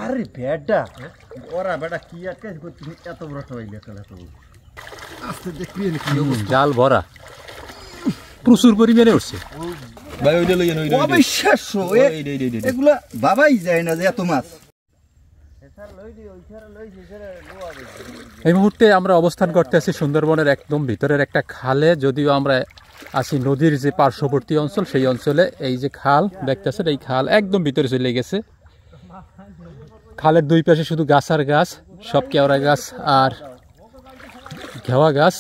আরে বেডা ওরা বেটা কি আটকে করছিস এত বড় হইলে খেলা তো আস্তে দেখবি কি অবস্থা জাল ভরা প্রচুর পরিমাণে উঠছে ভাই ওইটা লইয়েন ওইটা অবিশ্বাস্য এগুলা বাবাই যায় না যে এত মাছ এই মুহূর্তে আমরা অবস্থান করতে আছি সুন্দরবনের একদম ভিতরের একটা খালে, যদিও আমরা আছি নদীর যে পার্শ্ববর্তী অঞ্চল সেই অঞ্চলে। এই যে খাল দেখতেছেন, এই খাল একদম ভিতরে চলে গেছে। খালের দুই পাশে শুধু গাছ আর গাছ, সব কেওড়া গাছ আর ঘেওয়া গাছ।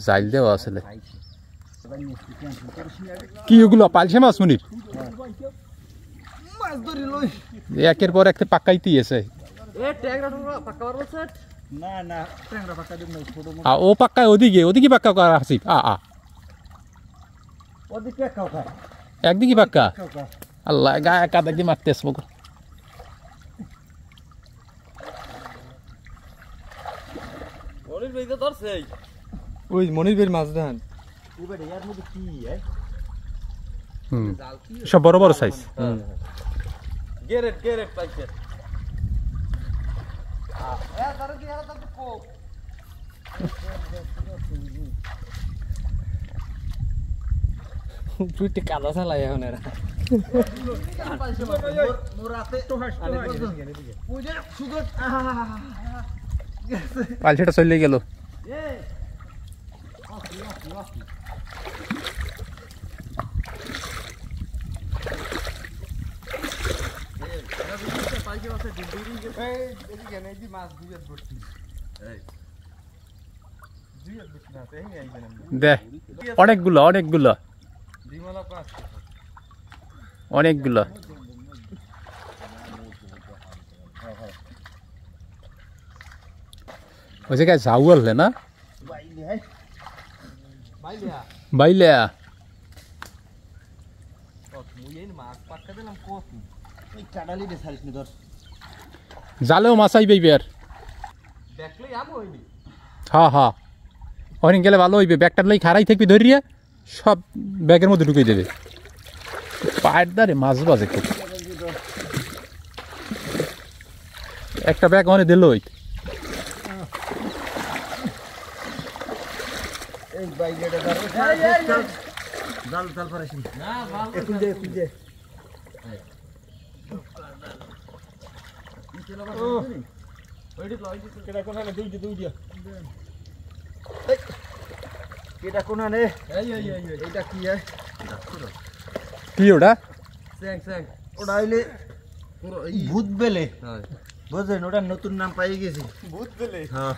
জাইল দেওয়া আসলে কি ওগুলো পালছে মাছ মুনির একের পর একটা পাকাইতে আছে। ও পাক্কা ওদিকে ওদিকে পাক্কা করা হাসিব একদিকে পাক্কা আল্লাহ গায়ে কাদা দিয়ে মারতে আসবো। ওই মনির বের মাছ ধান সব বড় বড় সাইজ। কাদা চালাই এখন এরা পালছেটা চলে গেল। অনেকগুলো অনেকগুলো অনেকগুলো ওই জায়গায় ঝাউল না বাইলিয়া জালেও মাছ আইবে বের হ্যাঁ হ্যাঁ অনেক গেলে ভালো হইবে। ব্যাগটার লাই খারাই থাকবি ধরিয়া সব ব্যাগের মধ্যে ঢুকিয়ে দেবে। পায়ের দ্বারে মাছ বাজে খুব। একটা ব্যাগ অনেক দিল ওই কি ওটা ওটা হইলে ভূত বেলে বুঝলেন, ওটা নতুন নাম পাই গেছি ভূত বেলে। হ্যাঁ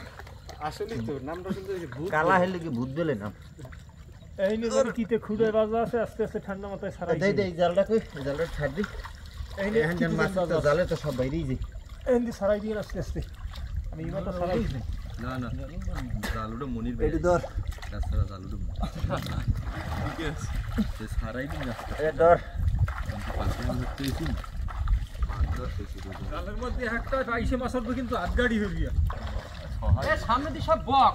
আসলে তো নামটা শুনতে কালা হইলে কি ভূত বেলে নাম। এই নদীর কিতে খুঁড়ে বাজা আছে, আস্তে আস্তে ঠান্ডা মাথায় ছাড়াই দেই দেই জালটা কই জালটা ছাড় দি। এই নে মাছ তো জালে তো সব বাইরেই যায়। এই দি ছাড়াই দিয়ে আস্তে আস্তে আমি ইমাটা ছাড়াই দিই। না না জালুটা মনির এটি ধর রাস্তাটা জালুটা ঠিক আছে সে ছাড়াই দিন রাস্তা এ ধর জালের মধ্যে একটা আইসে মাছ উঠবে কিন্তু আটগাড়ি হয়ে গিয়া এই সামনে দিয়ে সব বক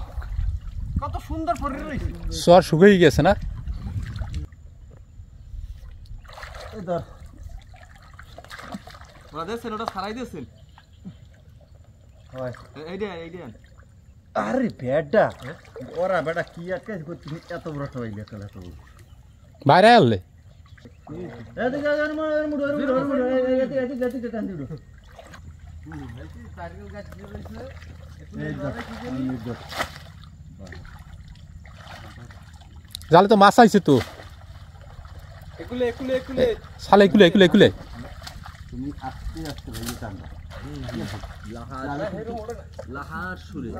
কত সুন্দর পড়ে রইছে। সর শুকিয়ে গেছে না। এই ধর ওরা দেখছেন ওটা ছাড়াই দিয়েছেন হয় এইটা আরে বেডা ওরা বেটা কি আটকে করছিস এত বড় হইলে খেলা তো বাইরে আনলে এদিকে যান মুড়ো এদিকে টান দিও। জালে তো মাছ আইছে তো একুলে একুলে একুলে শালা একুলে একুলে একুলে তুমি আস্তে আস্তে ভাই টান লাহার সুরে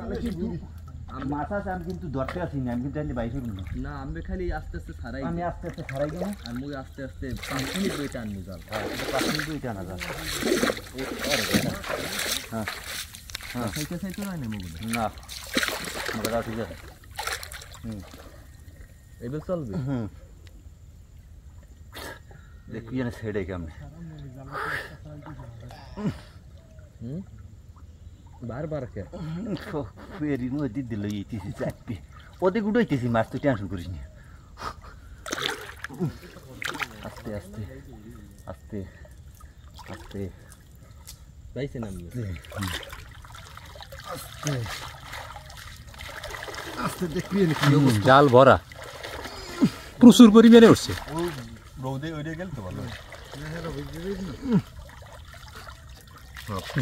মাছ আছে আমি কিন্তু ধরতে আসি না, আমি কিন্তু জানি বাইরে না আমি খালি আস্তে আস্তে ছাড়াই আমি আস্তে আস্তে ছাড়াই দেবো আর মুই আস্তে আস্তে 5 মিনিট বই টানবো জাল 5 মিনিট বই টানা যাবে। হ্যাঁ হ্যাঁ সাইতে সাইতে না মুগুলো না মজা ঠিক আছে। এবার চলবে দেখি জানে ছেড়ে কেমন বারবার কে এরির মধ্যে দিল এইতেছি চারটে ওদিকে উঠাইতেছি মাছ তুই টেনশন করিস না আস্তে আস্তে আস্তে আস্তে পাইছেন আপনি আস্তে দেখবি জাল ভরা প্রচুর পরিমাণে উঠছে রৌদে ওইটা গেল তো ভালো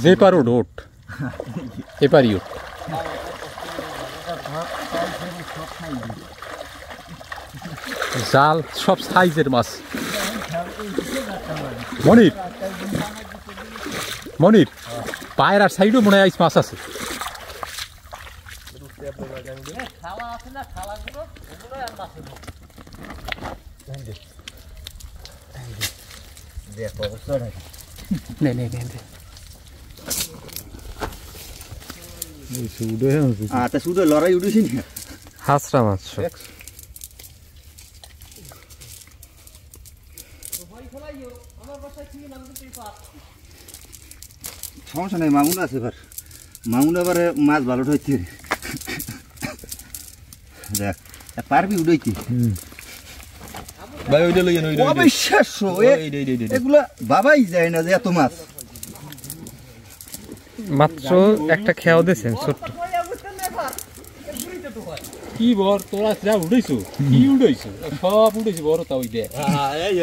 যে পার ওঠ এপারই ওঠ জাল সব সাইজের মাছ মনির মনির পায়ের আর সাইডও মনে হয় আইস মাছ আছে দেখ অবস্থা নে নে নে আচ্ছা শুধু লড়াই উঠেছি না হাসরা মাছ সমস্যা নেই মামুন আছে এবার মামুন এবারে মাছ ভালো ঠইছে দেখ পারবি উড়াইতে ভাই ওইটা লইয়েন ওইটা অবিশ্বাস্য এগুলা বাবাই যায় না যে এত মাছ মাত্র একটা খেয়াও দিয়েছেন ছোট্ট কি বর তোরা যা উড়াইছো কি উড়াইছো সব উড়াইছো বড় তা ওই দেখ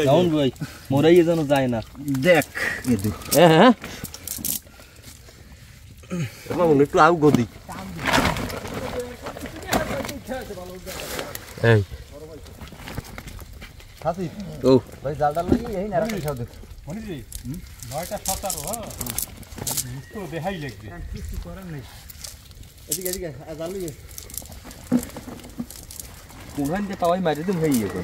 ডাউন ভাই মোরাই যেন যায় না দেখ এদু হ্যাঁ মামুন একটু আউ গদি এই হাসি ও ভাই জালটা লাগি এই না রাখি খাও দেখ মনি জি 9টা 17 হ্যাঁ তো দেখাই লাগবে কিছু করার নেই এদিকে এদিকে জাল লইয়ে কোনখান থেকে পাওয়াই মারি দিম হয়ে গেছে